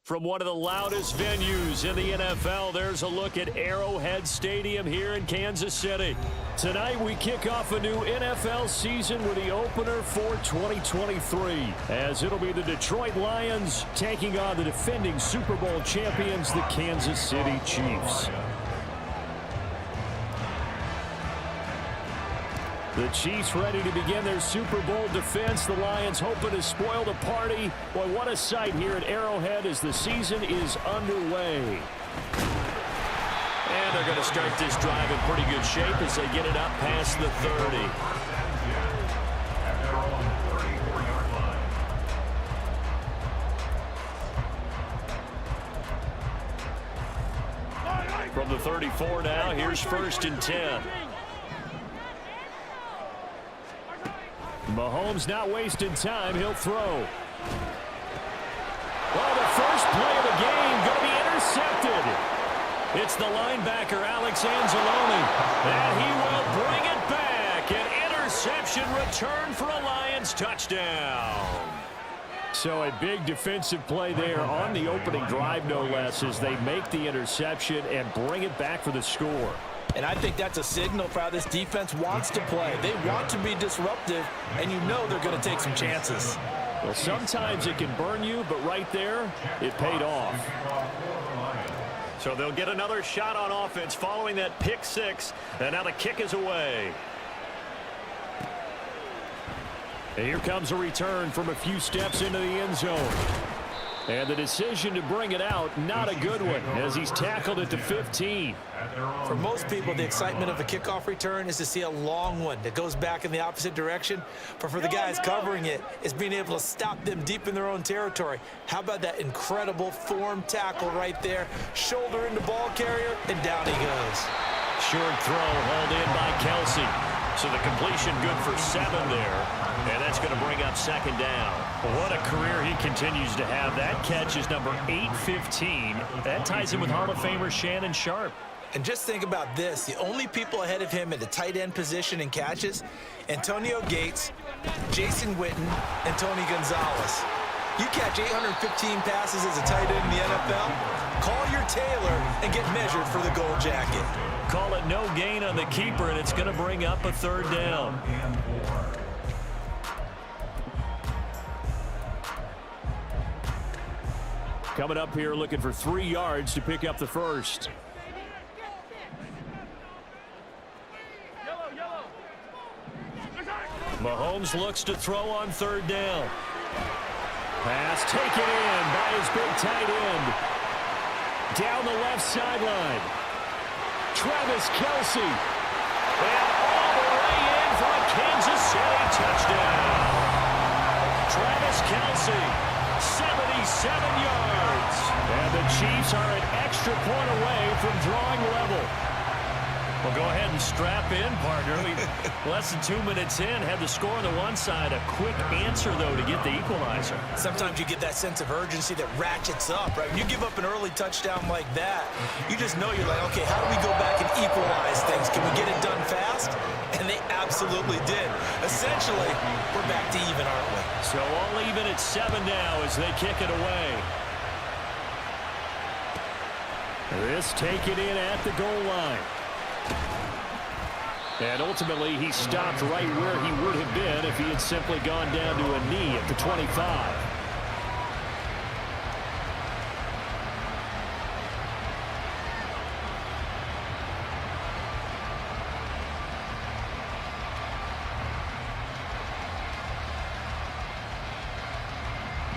From one of the loudest venues in the NFL, there's a look at Arrowhead Stadium here in Kansas City. Tonight, we kick off a new NFL season with the opener for 2023, as it'll be the Detroit Lions taking on the defending Super Bowl champions, the Kansas City Chiefs. The Chiefs ready to begin their Super Bowl defense. The Lions hoping to spoil the party. Boy, what a sight here at Arrowhead as the season is underway. And they're going to start this drive in pretty good shape as they get it up past the 30. From the 34 now, here's 1st and 10. Mahomes not wasting time. He'll throw. Well, the first play of the game going to be intercepted. It's the linebacker, Alex Anzalone. And he will bring it back. An interception return for a Lions touchdown. So a big defensive play there on the opening drive, no less, as they make the interception and bring it back for the score. And I think that's a signal for how this defense wants to play. They want to be disruptive, and you know they're going to take some chances. Well, sometimes it can burn you, but right there, it paid off. So they'll get another shot on offense following that pick six, and now the kick is away. And here comes a return from a few steps into the end zone. And the decision to bring it out, not a good one, as he's tackled at the 15. For most people, the excitement of a kickoff return is to see a long one that goes back in the opposite direction. But for the guys covering it, it's being able to stop them deep in their own territory. How about that incredible form tackle right there? Shoulder into ball carrier, and down he goes. Short throw hauled in by Kelsey. So the completion good for 7 there. And that's going to bring up 2nd down. What a career he continues to have. That catch is number 815. That ties him with Hall of Famer Shannon Sharpe. And just think about this. The only people ahead of him at the tight end position in catches, Antonio Gates, Jason Witten, and Tony Gonzalez. You catch 815 passes as a tight end in the NFL, call your tailor and get measured for the gold jacket. Call it no gain on the keeper, and it's going to bring up a 3rd down. Coming up here looking for 3 yards to pick up the first. Mahomes looks to throw on 3rd down. Pass taken in by his big tight end. Down the left sideline. Travis Kelsey. And all the way in for a Kansas City touchdown. Travis Kelsey, 77 yards. And the Chiefs are an extra point away from drawing level. Well, go ahead and strap in, partner. Less than 2 minutes in, had the score on the one side. A quick answer, though, to get the equalizer. Sometimes you get that sense of urgency that ratchets up, right? When you give up an early touchdown like that, you just know you're like, okay, how do we go back and equalize things? Can we get it done fast? And they absolutely did. Essentially, we're back to even, aren't we? So all even at 7 now as they kick it away. This taken in at the goal line. And ultimately, he stopped right where he would have been if he had simply gone down to a knee at the 25.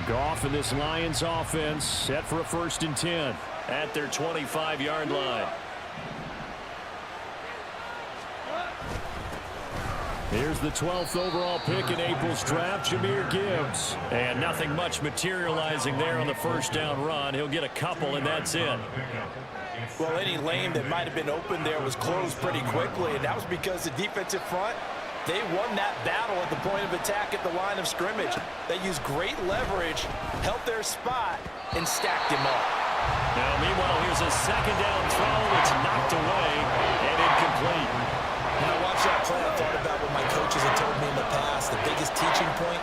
Goff and this Lions offense set for a 1st and 10 at their 25-yard line. Here's the 12th overall pick in April's draft, Jahmyr Gibbs. And nothing much materializing there on the 1st down run. He'll get a couple, and that's it. Well, any lane that might have been open there was closed pretty quickly, and that was because the defensive front, they won that battle at the point of attack at the line of scrimmage. They used great leverage, held their spot, and stacked him up. Now, meanwhile, here's a 2nd down throw. It's knocked away and incomplete. When I watched that play, I thought about what my coaches had told me in the past. The biggest teaching point,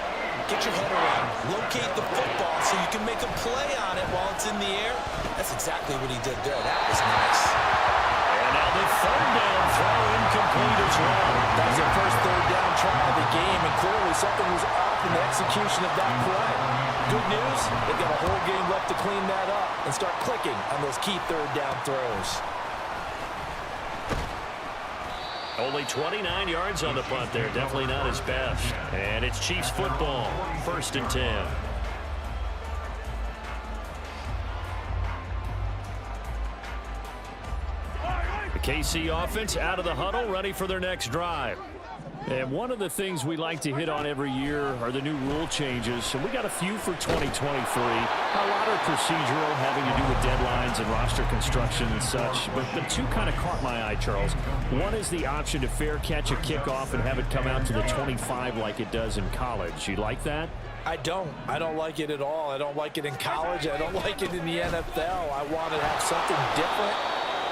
get your head around, locate the football so you can make a play on it while it's in the air. That's exactly what he did there. That was nice. And now the third down throw incomplete as well. That was their first third down try of the game, and clearly something was off in the execution of that play. Good news, they've got a whole game left to clean that up and start clicking on those key third down throws. Only 29 yards on the punt there. Definitely not his best. And it's Chiefs football. 1st and 10. The KC offense out of the huddle, ready for their next drive. And one of the things we like to hit on every year are the new rule changes. So we got a few for 2023. A lot are procedural, having to do with deadlines and roster construction and such. But the two kind of caught my eye, Charles. One is the option to fair catch a kickoff and have it come out to the 25 like it does in college. You like that? I don't like it at all. I don't like it in college. I don't like it in the NFL. I want to have something different,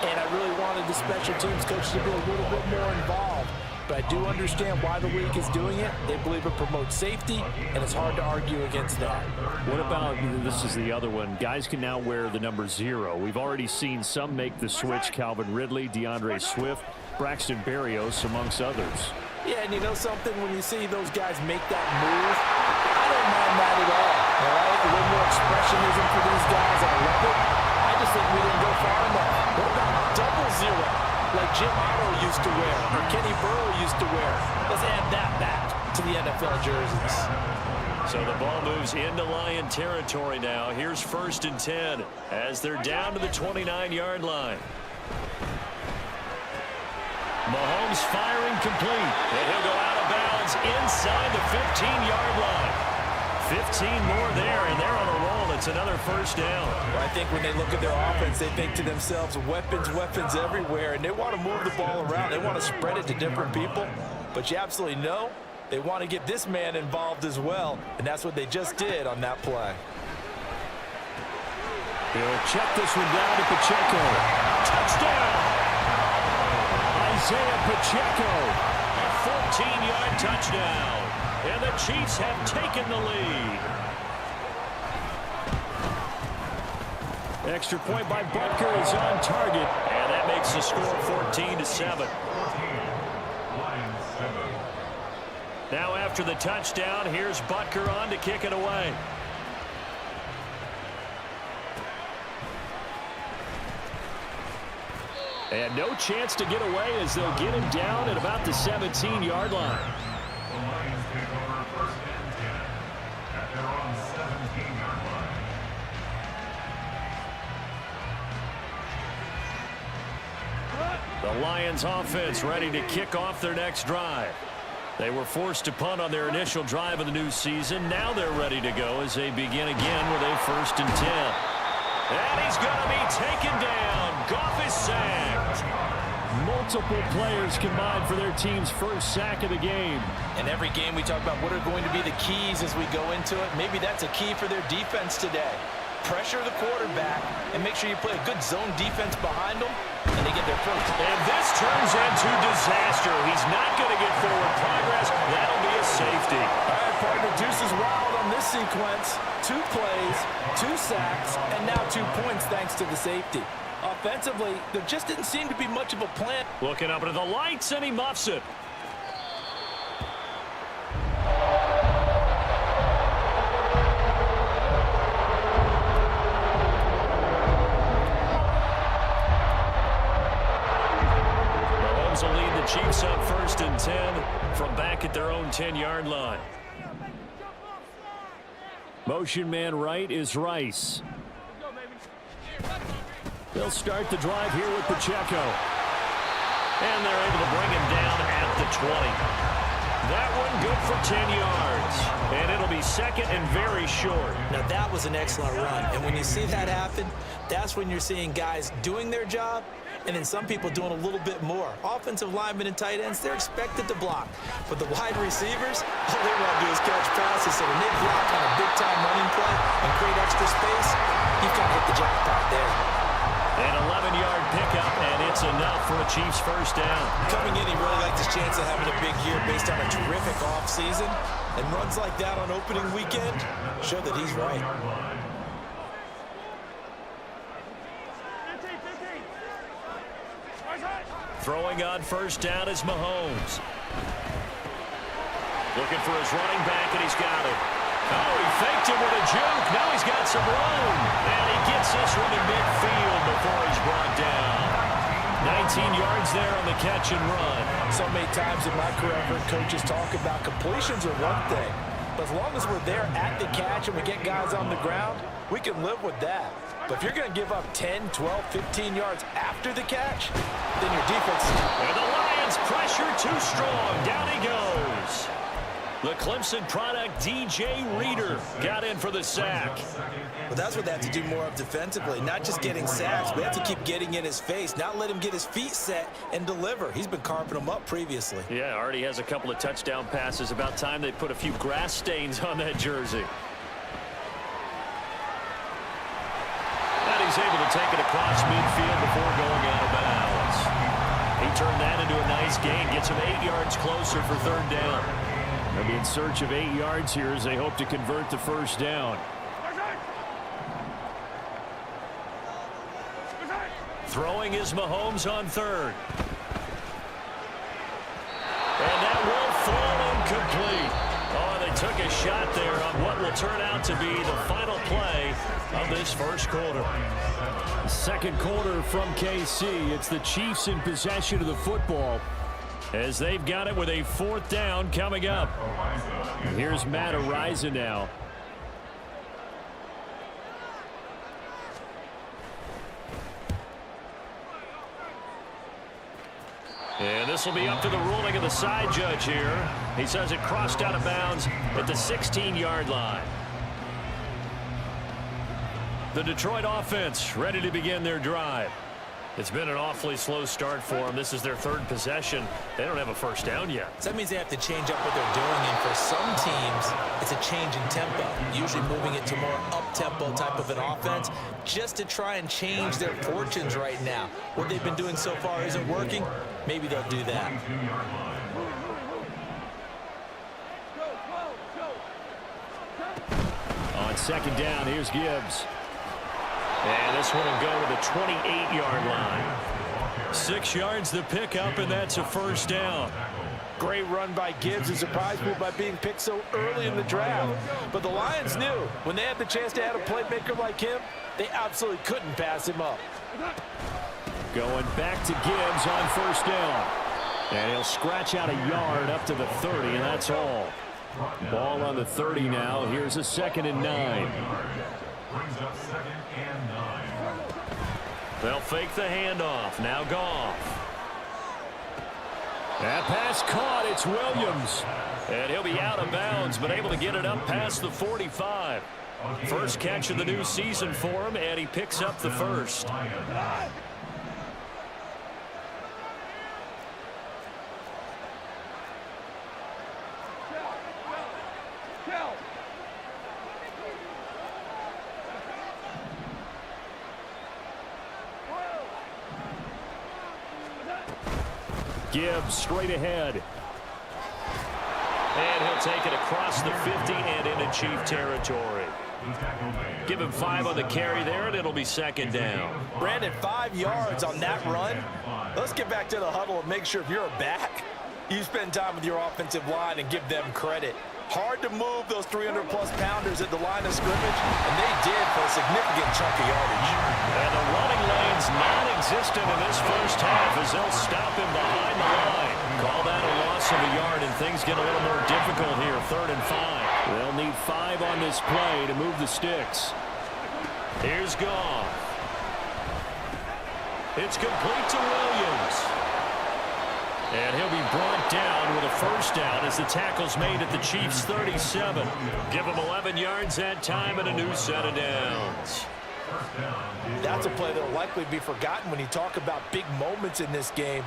and I really wanted the special teams coach to be a little bit more involved. But I do understand why the league is doing it. They believe it promotes safety, and it's hard to argue against that. What about, this is the other one, guys can now wear the number 0. We've already seen some make the switch, Calvin Ridley, DeAndre Swift, Braxton Berrios, amongst others. Yeah, and you know something? When you see those guys make that move, I don't mind that at all. All right? A little more expressionism for these guys. I love it. I just think we didn't go far enough. What about double 0? Like Jim Otto used to wear, or Kenny Burrow used to wear. Let's add that back to the NFL jerseys. So the ball moves into Lion territory now. Here's 1st and 10 as they're down to the 29-yard line. Mahomes firing complete, and he'll go out of bounds inside the 15-yard line. 15 more there, and they're on a roll. It's another 1st down. Well, I think when they look at their offense, they think to themselves, weapons, weapons everywhere, and they want to move the ball around. They want to spread it to different people, but you absolutely know they want to get this man involved as well, and that's what they just did on that play. He'll check this one down to Pacheco. Touchdown! Isaiah Pacheco, a 14-yard touchdown. And the Chiefs have taken the lead. Extra point by Butker is on target. And that makes the score 14-7. Now after the touchdown, here's Butker on to kick it away. And no chance to get away as they'll get him down at about the 17-yard line. The Lions offense ready to kick off their next drive. They were forced to punt on their initial drive of the new season. Now they're ready to go as they begin again with a 1st and 10. And he's going to be taken down. Goff is sacked. Multiple players combined for their team's first sack of the game. And every game we talk about what are going to be the keys as we go into it. Maybe that's a key for their defense today. Pressure the quarterback and make sure you play a good zone defense behind them, and they get their first. And this turns into disaster. He's not going to get forward progress. That'll be a safety. All right, partner, Deuce is wild on this sequence. 2 plays, 2 sacks, and now 2 points thanks to the safety. Offensively, there just didn't seem to be much of a plan. Looking up into the lights, and he muffs it. Mahomes will lead the Chiefs up 1st and 10 from back at their own 10-yard line. Motion man right is Rice. They'll start the drive here with Pacheco. And they're able to bring him down at the 20. That one good for 10 yards. And it'll be 2nd and very short. Now that was an excellent run. And when you see that happen, that's when you're seeing guys doing their job and then some people doing a little bit more. Offensive linemen and tight ends, they're expected to block. But the wide receivers, all they want to do is catch passes. So when they block on a big-time running play and create extra space, you've got to hit the jackpot there. An 11-yard pickup, and it's enough for a Chiefs first down. Coming in, he really liked his chance of having a big year based on a terrific offseason. And runs like that on opening weekend show that he's right. Throwing on first down is Mahomes. Looking for his running back, and he's got it. Oh, he faked him with a juke. Now he's got some room. And he gets this one to midfield before he's brought down. 19 yards there on the catch and run. So many times in my career, I've heard coaches talk about completions are one thing. But as long as we're there at the catch and we get guys on the ground, we can live with that. But if you're going to give up 10, 12, 15 yards after the catch, then your defense... And the Lions pressure too strong. Down he goes. The Clemson product, DJ Reader, got in for the sack. Well, that's what they have to do more of defensively, not just getting sacks. We have to keep getting in his face, not let him get his feet set and deliver. He's been carving them up previously. Yeah, already has a couple of touchdown passes. About time they put a few grass stains on that jersey. And he's able to take it across midfield before going out of bounds. He turned that into a nice gain, gets him 8 yards closer for third down. They'll be in search of 8 yards here as they hope to convert the first down. Throwing is Mahomes on third. And that will fall incomplete. Oh, they took a shot there on what will turn out to be the final play of this first quarter. Second quarter from KC. It's the Chiefs in possession of the football, as they've got it with a fourth down coming up. Here's Matt Ariza now. And this will be up to the ruling of the side judge here. He says it crossed out of bounds at the 16-yard line. The Detroit offense ready to begin their drive. It's been an awfully slow start for them. This is their third possession. They don't have a first down yet. So that means they have to change up what they're doing, and for some teams, it's a change in tempo, usually moving it to more up-tempo type of an offense, just to try and change their fortunes right now. What they've been doing so far isn't working. Maybe they'll do that. On second down, here's Gibbs. And this one will go to the 28-yard line. 6 yards the pickup, and that's a first down. Great run by Gibbs, and surprised me by being picked so early in the draft. But the Lions knew when they had the chance to add a playmaker like him, they absolutely couldn't pass him up. Going back to Gibbs on first down. And he'll scratch out a yard up to the 30, and that's all. Ball on the 30 now. Here's a 2nd and 9. They'll fake the handoff. Now Goff. That pass caught. It's Williams. And he'll be out of bounds, but able to get it up past the 45. First catch of the new season for him, and he picks up the first. Gibbs straight ahead. And he'll take it across the 50 and into Chief territory. Give him 5 on the carry there, and it'll be second down. Brandon, 5 yards on that run. Let's get back to the huddle and make sure if you're a back, you spend time with your offensive line and give them credit. Hard to move those 300-plus pounders at the line of scrimmage, and they did for a significant chunk of yardage. And the running lane's non-existent in this first half as they'll stop him behind the line. Call that a loss of a yard, and things get a little more difficult here. 3rd and 5. They'll need 5 on this play to move the sticks. Here's Goff. It's complete to Williams. And he'll be brought down with a first down as the tackle's made at the Chiefs' 37. Give him 11 yards that time and a new set of downs. That's a play that will likely be forgotten when you talk about big moments in this game.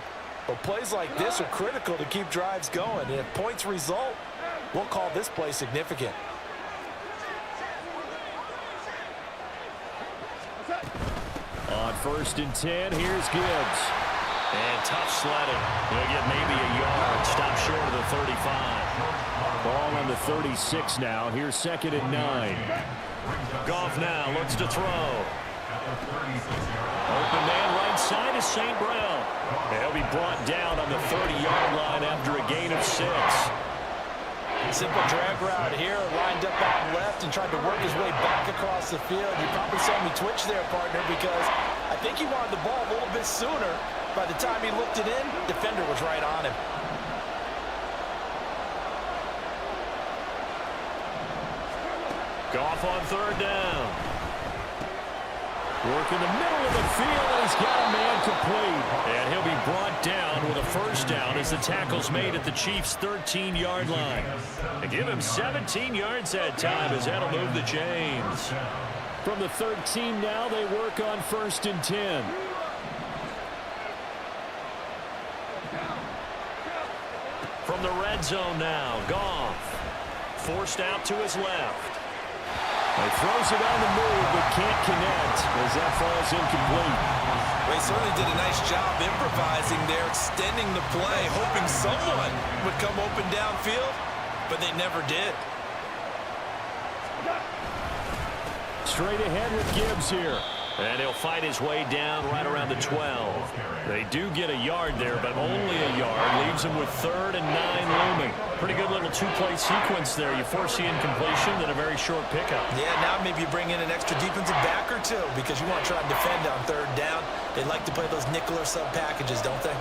But plays like this are critical to keep drives going. And if points result, we'll call this play significant. On 1st and 10, here's Gibbs. And tough sledding. He'll get maybe a yard. Stop short of the 35. Ball on the 36 now. Here's 2nd and 9. Goff now looks to throw. Open man right side is St. Brown. And he'll be brought down on the 30-yard line after a gain of 6. Simple drag route here, lined up out left and tried to work his way back across the field. You probably saw me twitch there, partner, because I think he wanted the ball a little bit sooner. By the time he looked it in, defender was right on him. Goff on 3rd down. Work in the middle of the field, and he's got a man complete. And he'll be brought down with a 1st down as the tackle's made at the Chiefs' 13-yard line. They give him 17 yards that time as that'll move the chains. From the 13 now, they work on 1st and 10. From the red zone now, Goff. Forced out to his left. He throws it on the move, but can't connect as that falls incomplete. Well, he certainly did a nice job improvising there, extending the play, hoping someone would come open downfield, but they never did. Straight ahead with Gibbs here. And he'll fight his way down right around the 12. They do get a yard there, but only a yard. Leaves him with 3rd and 9 looming. Pretty good little 2-play sequence there. You force the incompletion, then a very short pickup. Yeah, now maybe you bring in an extra defensive back or two because you want to try and defend on 3rd down. They like to play those nickel or sub packages, don't they?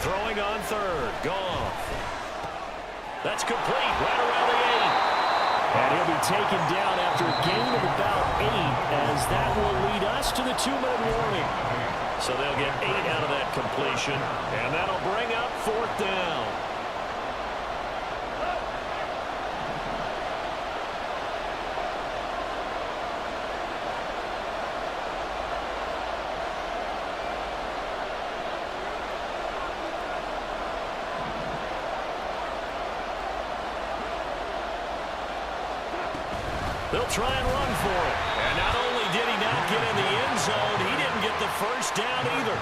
Throwing on 3rd. Goff. That's complete. Right around the 8. And he'll be taken down after a gain of about 8, as that will lead us to the 2-minute warning. So they'll get 8 out of that completion, and that'll bring up 4th down. They'll try and run for it. And not only did he not get in the end zone, he didn't get the 1st down either.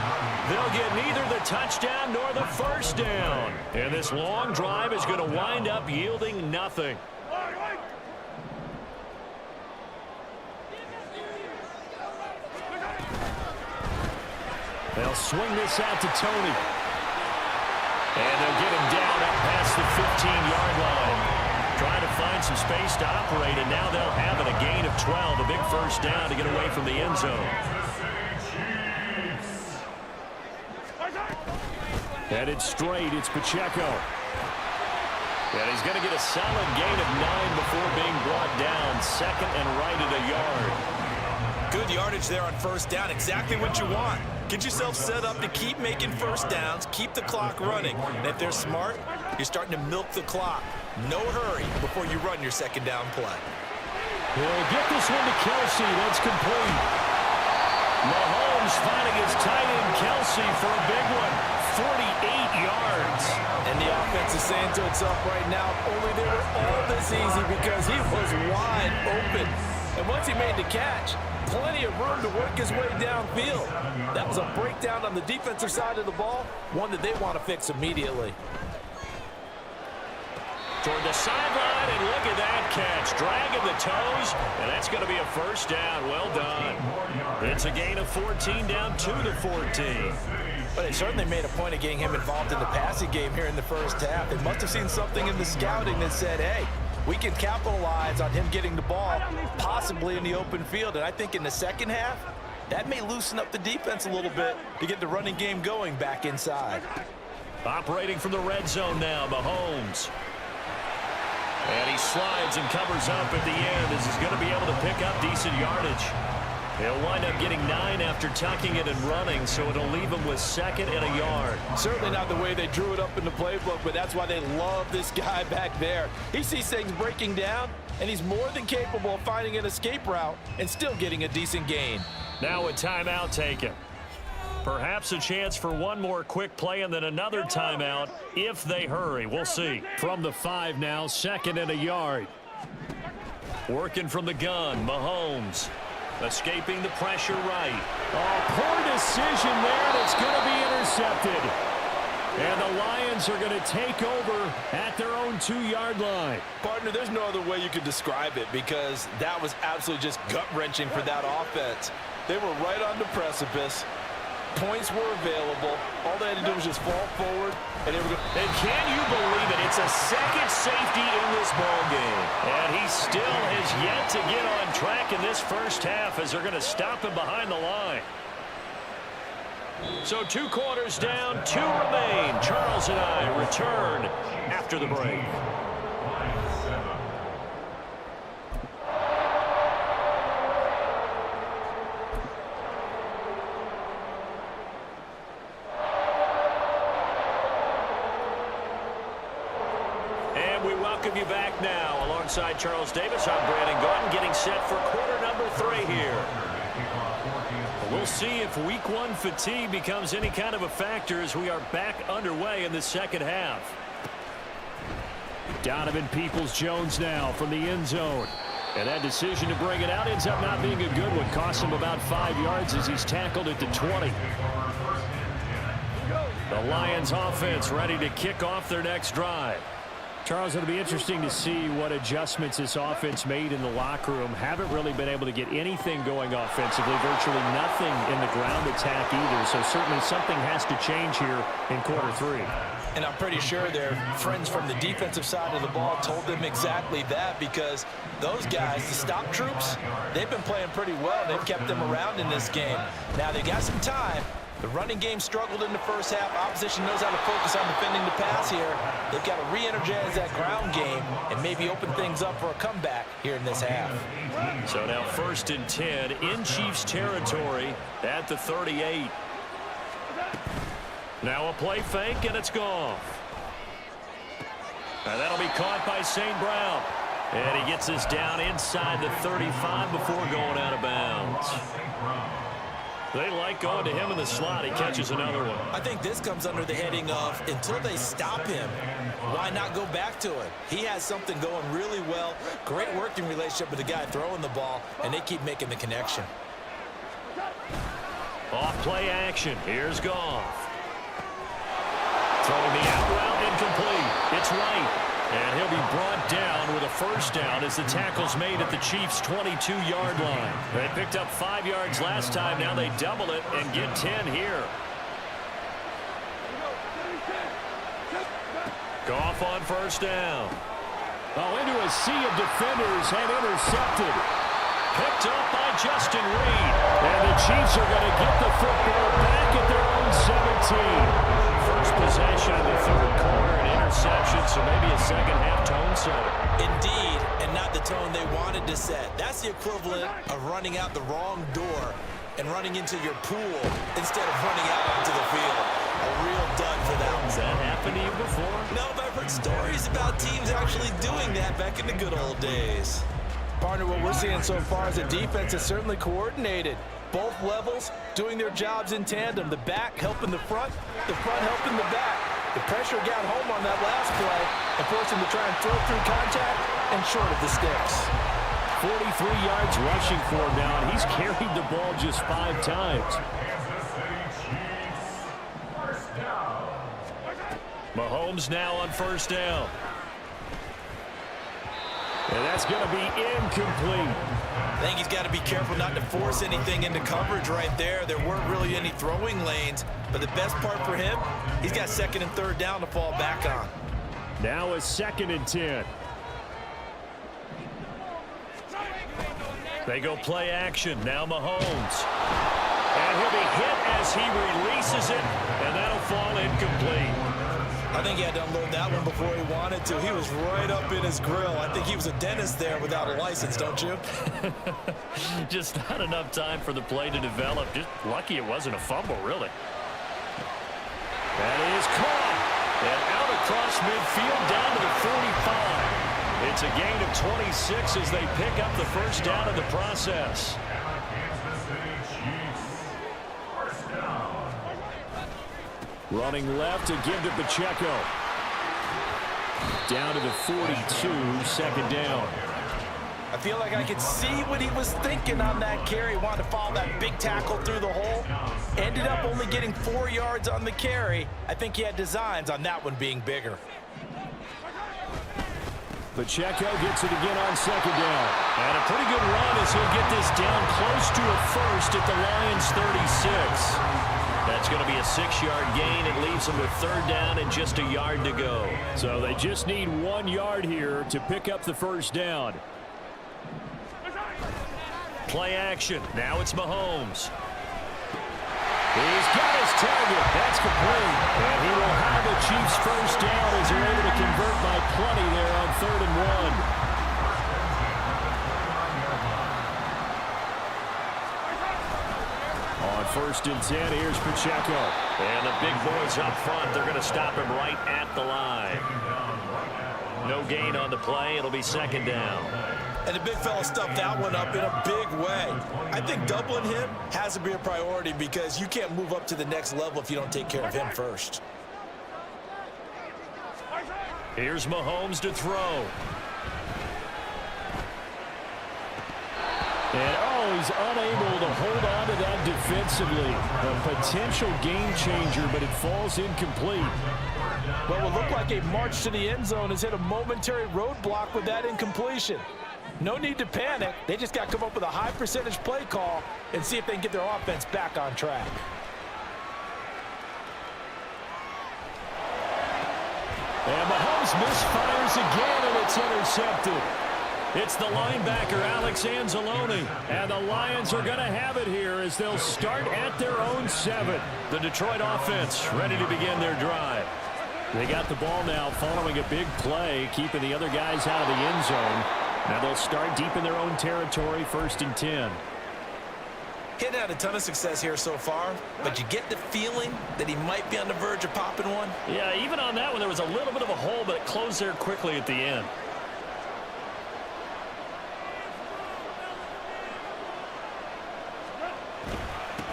They'll get neither the touchdown nor the 1st down. And this long drive is going to wind up yielding nothing. They'll swing this out to Tony. And they'll get him down up past the 15-yard line. Trying to find some space to operate, and now they'll have it, a gain of 12, a big 1st down to get away from the end zone. Headed straight, it's Pacheco. And he's going to get a solid gain of 9 before being brought down, 2nd and right at a yard. Good yardage there on 1st down, exactly what you want. Get yourself set up to keep making 1st downs, keep the clock running. And if they're smart, you're starting to milk the clock. No hurry before you run your 2nd down play. He'll get this one to Kelsey. That's complete. Mahomes finding his tight end Kelsey for a big one. 48 yards. And the offense is saying to itself right now, only they were all this easy because he was wide open. And once he made the catch, plenty of room to work his way downfield. That was a breakdown on the defensive side of the ball, one that they want to fix immediately. Toward the sideline, and look at that catch. Dragging the toes, and that's going to be a 1st down. Well done. It's a gain of 14 down 2 to 14. But they certainly made a point of getting him involved in the passing game here in the 1st half. They must have seen something in the scouting that said, hey, we can capitalize on him getting the ball, possibly in the open field. And I think in the 2nd half, that may loosen up the defense a little bit to get the running game going back inside. Operating from the red zone now, Mahomes. And he slides and covers up at the end as he's going to be able to pick up decent yardage. He'll wind up getting 9 after tucking it and running, so it'll leave him with 2nd and a yard. Certainly not the way they drew it up in the playbook, but that's why they love this guy back there. He sees things breaking down, and he's more than capable of finding an escape route and still getting a decent gain. Now a timeout taken. Perhaps a chance for one more quick play and then another timeout if they hurry. We'll see. From the 5 now, 2nd and a yard. Working from the gun, Mahomes. Escaping the pressure right. Oh, poor decision there, and it's going to be intercepted. And the Lions are going to take over at their own 2-yard line. Partner, there's no other way you could describe it because that was absolutely just gut-wrenching for that offense. They were right on the precipice. Points were available. All they had to do was just fall forward, and they were good. And can you believe it? It's a second safety in this ball game. And he still has yet to get on track in this first half as they're going to stop him behind the line. So 2 quarters down, 2 remain. Charles and I return after the break. And we welcome you back now. Alongside Charles Davis, I'm Brandon Gordon, getting set for quarter number 3 here. We'll see if week 1 fatigue becomes any kind of a factor as we are back underway in the second half. Donovan Peoples-Jones now from the end zone. And that decision to bring it out ends up not being a good one. Costs him about 5 yards as he's tackled at the 20. The Lions offense ready to kick off their next drive. Charles, it'll be interesting to see what adjustments this offense made in the locker room. Haven't really been able to get anything going offensively, virtually nothing in the ground attack either. So certainly something has to change here in quarter 3. And I'm pretty sure their friends from the defensive side of the ball told them exactly that, because those guys, the stop troops, they've been playing pretty well. They've kept them around in this game. Now they got some time. The running game struggled in the first half. Opposition knows how to focus on defending the pass here. They've got to re-energize that ground game and maybe open things up for a comeback here in this half. So now 1st and 10 in Chiefs territory at the 38. Now a play fake, and it's gone. And that'll be caught by St. Brown. And he gets this down inside the 35 before going out of bounds. They like going to him in the slot. He catches another one. I think this comes under the heading of, until they stop him, why not go back to it? He has something going really well. Great working relationship with the guy throwing the ball, and they keep making the connection. Off play action. Here's Goff. Throwing the out route, incomplete. It's right. And he'll be brought down with a first down as the tackle's made at the Chiefs' 22-yard line. They picked up 5 yards last time. Now they double it and get 10 here. Goff on first down. Oh, into a sea of defenders and intercepted. Picked up by Justin Reed. And the Chiefs are going to get the football back at their own 17. First possession of the 3rd quarter, an interception, so maybe a second-half tone setter. Indeed, and not the tone they wanted to set. That's the equivalent of running out the wrong door and running into your pool instead of running out onto the field. A real dud for that one. Has that happened to you before? No, but I've heard stories about teams actually doing that back in the good old days. Partner, what we're seeing so far is the defense is certainly coordinated. Both levels doing their jobs in tandem. The back helping the front helping the back. The pressure got home on that last play and forced him to try and throw through contact and short of the sticks. 43 yards rushing for him now, and he's carried the ball just 5 times. Mahomes now on first down. And that's going to be incomplete. I think he's got to be careful not to force anything into coverage right there. There weren't really any throwing lanes, but the best part for him, he's got 2nd and 3rd down to fall back on. Now a 2nd and 10. They go play action. Now Mahomes. And he'll be hit as he releases it, and that'll fall incomplete. I think he had to unload that one before he wanted to. He was right up in his grill. I think he was a dentist there without a license, don't you? Just not enough time for the play to develop. Just lucky it wasn't a fumble, really. That is caught. And out across midfield down to the 45. It's a gain of 26 as they pick up the first down in the process. Running left to give to Pacheco. Down to the 42, 2nd down. I feel like I could see what he was thinking on that carry. Wanted to follow that big tackle through the hole. Ended up only getting 4 yards on the carry. I think he had designs on that one being bigger. Pacheco gets it again on second down. And a pretty good run as he'll get this down close to a first at the Lions' 36. That's going to be a 6-yard gain. It leaves them with third down and just a yard to go. So they just need 1 yard here to pick up the first down. Play action. Now it's Mahomes. He's got his target. That's complete. And he will have the Chiefs first down as they're able to convert by plenty there on 3rd and 1. On 1st and 10, here's Pacheco. And the big boys up front, they're going to stop him right at the line. No gain on the play. It'll be 2nd down. And the big fella stuffed that one up in a big way. I think doubling him has to be a priority because you can't move up to the next level if you don't take care of him first. Here's Mahomes to throw. And, he's unable to hold on to that defensively. A potential game changer, but it falls incomplete. Well, it will look like a march to the end zone has hit a momentary roadblock with that incompletion. No need to panic. They just got to come up with a high percentage play call and see if they can get their offense back on track. And Mahomes misfires again, and it's intercepted. It's the linebacker, Alex Anzalone. And the Lions are going to have it here as they'll start at their own 7. The Detroit offense ready to begin their drive. They got the ball now following a big play, keeping the other guys out of the end zone. Now they'll start deep in their own territory, 1st and 10. He's had a ton of success here so far, but you get the feeling that he might be on the verge of popping one. Yeah, even on that one, there was a little bit of a hole, but it closed there quickly at the end.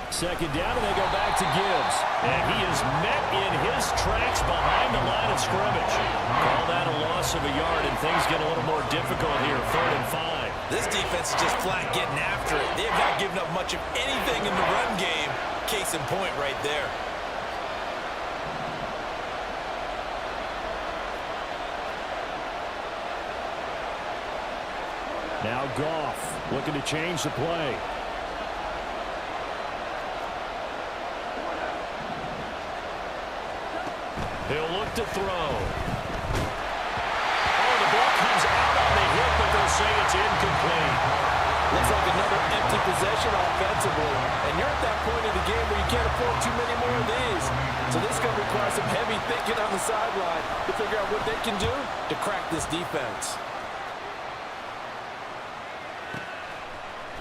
Second down, and they go back to Gibbs. And he is met in his tracks behind the line of scrimmage. Call that a loss of a yard, and things get a little more difficult here, 3rd and 5. This defense is just flat getting after it. They have not given up much of anything in the run game. Case in point right there. Now Goff looking to change the play. He'll look to throw. Oh, the ball comes out on the hit, but they'll say it's incomplete. Looks like another empty possession offensively. And you're at that point in the game where you can't afford too many more of these. So this is going to require some heavy thinking on the sideline to figure out what they can do to crack this defense.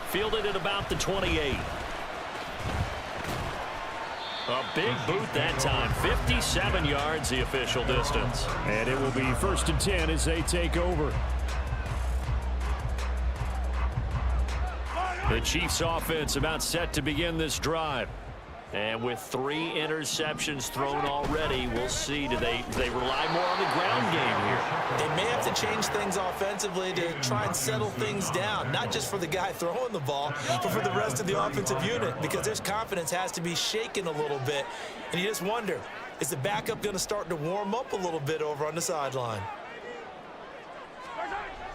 Fielded at about the 28. A big boot that time. 57 yards, the official distance. And it will be 1st and 10 as they take over. The Chiefs offense about set to begin this drive. And with 3 interceptions thrown already, we'll see. Do they rely more on the ground game here? They may have to change things offensively to try and settle things down, not just for the guy throwing the ball, but for the rest of the offensive unit, because their confidence has to be shaken a little bit. And you just wonder, is the backup going to start to warm up a little bit over on the sideline?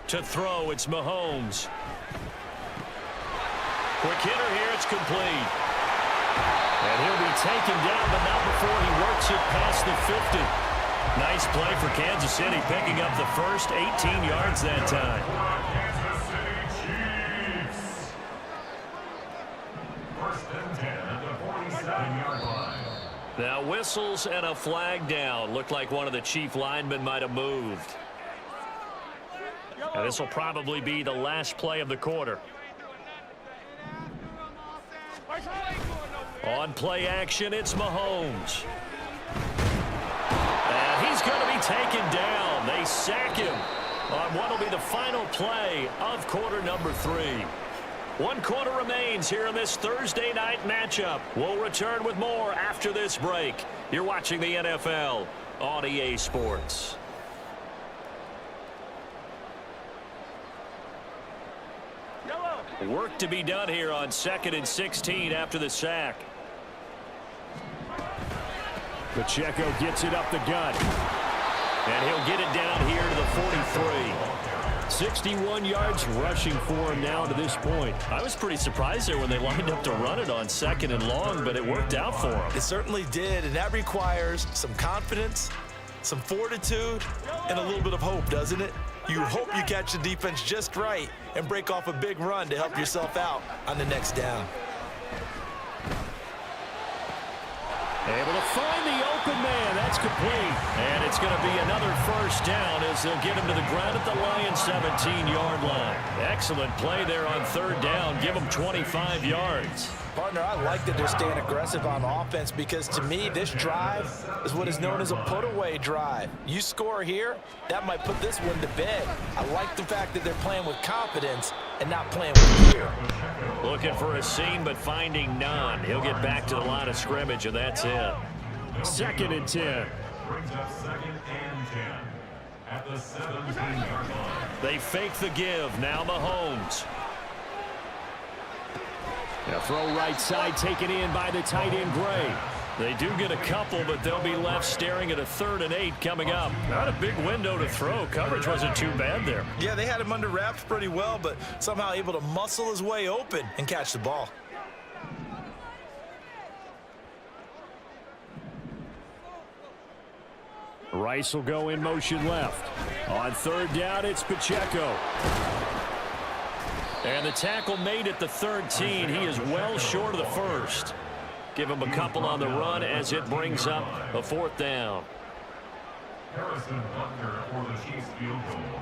To throw, it's Mahomes. Quick hitter here, it's complete. And he'll be taken down, but not before he works it past the 50. Nice play for Kansas City, picking up the first 18 yards that time. Now whistles and a flag down. Looked like one of the Chief linemen might have moved. And this will probably be the last play of the quarter. On play action, it's Mahomes. And he's going to be taken down. They sack him on what will be the final play of quarter number 3. 1 quarter remains here in this Thursday night matchup. We'll return with more after this break. You're watching the NFL on EA Sports. Work to be done here on 2nd and 16 after the sack. Pacheco gets it up the gut. And he'll get it down here to the 43. 61 yards rushing for him now to this point. I was pretty surprised there when they lined up to run it on 2nd and long, but it worked out for him. It certainly did, and that requires some confidence, some fortitude, and a little bit of hope, doesn't it? You hope you catch the defense just right and break off a big run to help yourself out on the next down. Able to find the open man. That's complete. And it's going to be another first down as they'll get him to the ground at the Lions' 17-yard line. Excellent play there on 3rd down. Give them 25 yards. Partner, I like that they're staying aggressive on offense because, to me, this drive is what is known as a put-away drive. You score here, that might put this one to bed. I like the fact that they're playing with confidence and not playing with fear. Looking for a seam, but finding none. He'll get back to the line of scrimmage, and that's it. 2nd and 10. Brings up 2nd and 10 at the 17-yard line. They fake the give. Now Mahomes. A throw right side taken in by the tight end Gray. They do get a couple, but they'll be left staring at a 3rd and 8 coming up. Not a big window to throw. Coverage wasn't too bad there. Yeah, they had him under wraps pretty well, but somehow able to muscle his way open and catch the ball. Rice will go in motion left. On 3rd down, it's Pacheco. And the tackle made at the 13. He is well short of the 1st. Give him a couple on the run as it brings up a 4th down. Harrison Butker for the Chiefs field goal.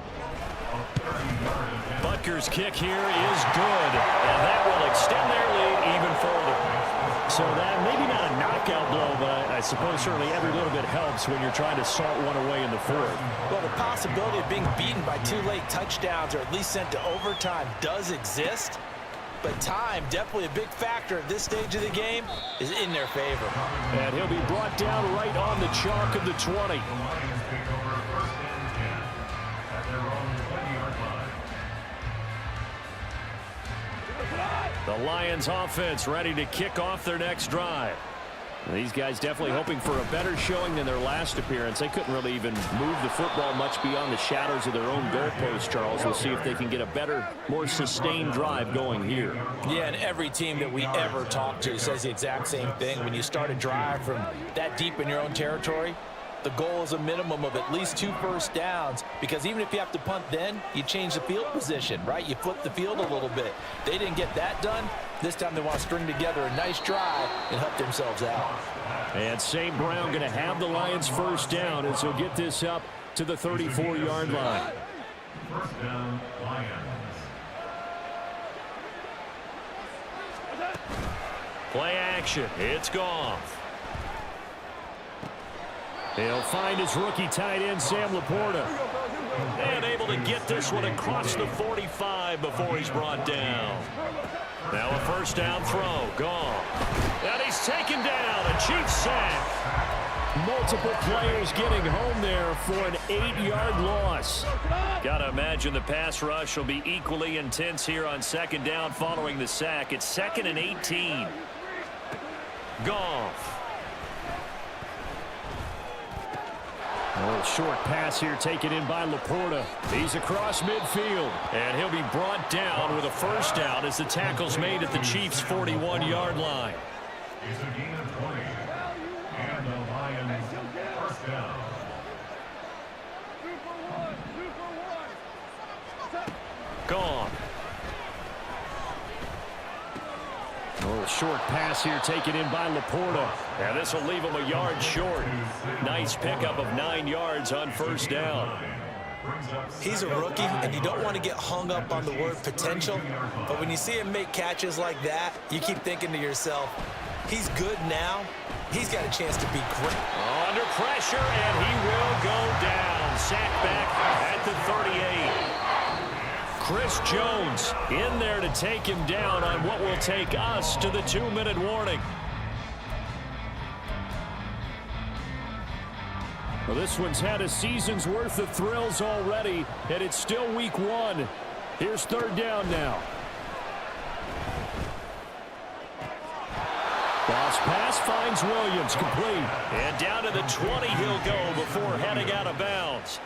A 30-yard attempt. Butker's kick here is good. And that will extend their lead even further. So that maybe not a knockout blow, but I suppose certainly every little bit helps when you're trying to salt one away in the 4th. Well, the possibility of being beaten by 2 late touchdowns or at least sent to overtime does exist. But time, definitely a big factor at this stage of the game, is in their favor. And he'll be brought down right on the chalk of the 20. The Lions take over 1st and 10 at their own 20-yard line. The Lions offense ready to kick off their next drive. These guys definitely hoping for a better showing than their last appearance. They couldn't really even move the football much beyond the shadows of their own goalpost, Charles. We'll see if they can get a better, more sustained drive going here. Yeah, and every team that we ever talk to says the exact same thing. When you start a drive from that deep in your own territory, the goal is a minimum of at least 2 first downs, because even if you have to punt then, you change the field position, right? You flip the field a little bit. They didn't get that done. This time they want to string together a nice drive and help themselves out. And St. Brown going to have the Lions first down as he'll get this up to the 34-yard line. 1st down, Lions. Play action. It's Goff. He'll find his rookie tight end, Sam Laporta. And able to get this one across the 45 before he's brought down. Now a 1st down throw. Goff. And he's taken down. A Chiefs sack. Multiple players getting home there for an 8-yard loss. Gotta imagine the pass rush will be equally intense here on 2nd down following the sack. It's 2nd and 18. Goff. A little short pass here taken in by Laporta. He's across midfield. And he'll be brought down with a 1st down as the tackle's made at the Chiefs' 41-yard line. It's a gain of 20. And the Lions 1st down. Gone. A little short pass here taken in by Laporta. And this will leave him a yard short. Nice pickup of 9 yards on 1st down. He's a rookie, and you don't want to get hung up on the word potential, but when you see him make catches like that, you keep thinking to yourself, he's good now. He's got a chance to be great. Under pressure, and he will go down. Sacked back at the 38. Chris Jones in there to take him down on what will take us to the 2-minute warning. Well, this one's had a season's worth of thrills already, and it's still week 1. Here's 3rd down now. Cross pass finds Williams, complete. And down to the 20 he'll go before heading out of bounds.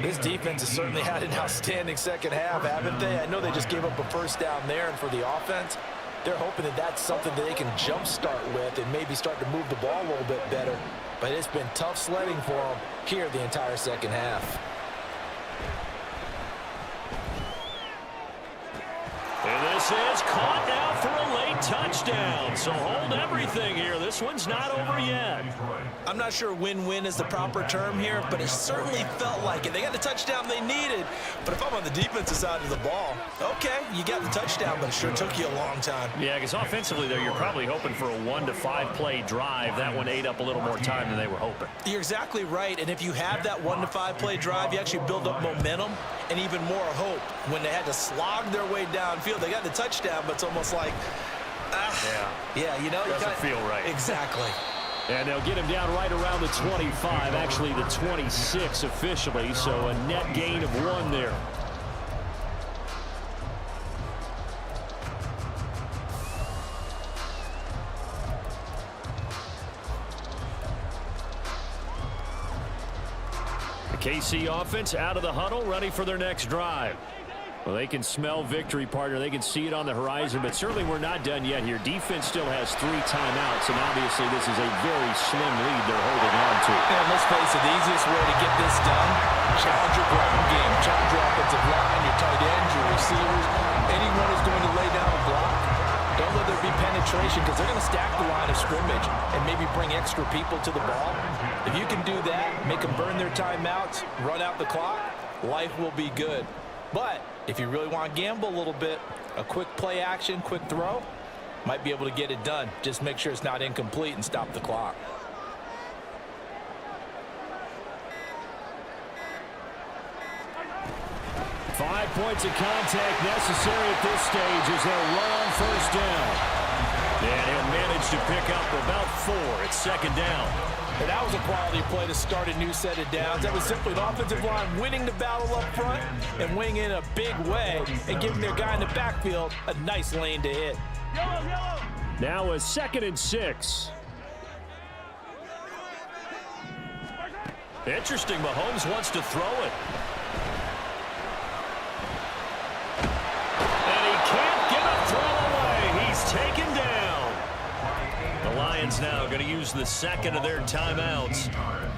This defense has certainly had an outstanding second half, haven't they? I know they just gave up a first down there, and for the offense, they're hoping that that's something that they can jumpstart with and maybe start to move the ball a little bit better. But it's been tough sledding for them here the entire second half. And this is caught now for a late touchdown. So hold everything here. This one's not over yet. I'm not sure win-win is the proper term here, but it certainly felt like it. They got the touchdown they needed, but if I'm on the defensive side of the ball, okay, you got the touchdown, but it sure took you a long time. Yeah, because offensively, though, you're probably hoping for a 1 to 5 play drive. That one ate up a little more time than they were hoping. You're exactly right, and if you have that 1 to 5 play drive, you actually build up momentum and even more hope. When they had to slog their way downfield, they got the touchdown, but it's almost like, yeah, you know, Doesn't feel right. Exactly. And they'll get him down right around the 25, actually the 26 officially, so a net gain of 1 there. The KC offense out of the huddle, ready for their next drive. Well, they can smell victory, partner. They can see it on the horizon, but certainly we're not done yet here. Defense still has 3 timeouts, and obviously this is a very slim lead they're holding on to. And let's face it, the easiest way to get this done, challenge your ground game, challenge your offensive line, your tight ends, your receivers, anyone who's going to lay down a block. Don't let there be penetration, because they're going to stack the line of scrimmage and maybe bring extra people to the ball. If you can do that, make them burn their timeouts, run out the clock, life will be good. But if you really want to gamble a little bit, a quick play action, quick throw, might be able to get it done. Just make sure it's not incomplete and stop the clock. Five points of contact necessary at this stage as they'll run on first down. And he'll manage to pick up about 4. It's second down. And that was a quality play to start a new set of downs. That was simply an offensive line winning the battle up front and winning in a big way and giving their guy in the backfield a nice lane to hit. Now a 2nd and 6. Interesting. Mahomes wants to throw it. And he can't get a throw away. He's taken down. The Lions now going to use the 2nd of their timeouts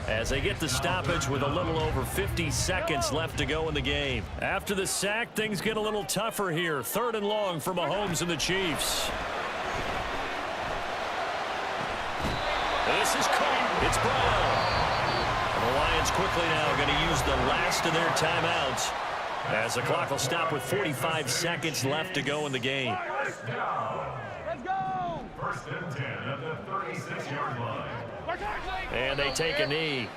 as they get the stoppage with a little over 50 seconds left to go in the game. After the sack, things get a little tougher here. 3rd and long for Mahomes and the Chiefs. This is caught. It's Brown. And the Lions quickly now going to use the last of their timeouts as the clock will stop with 45 seconds left to go in the game. Let's go! 1st and 10 at the 36-yard line. And they take a knee.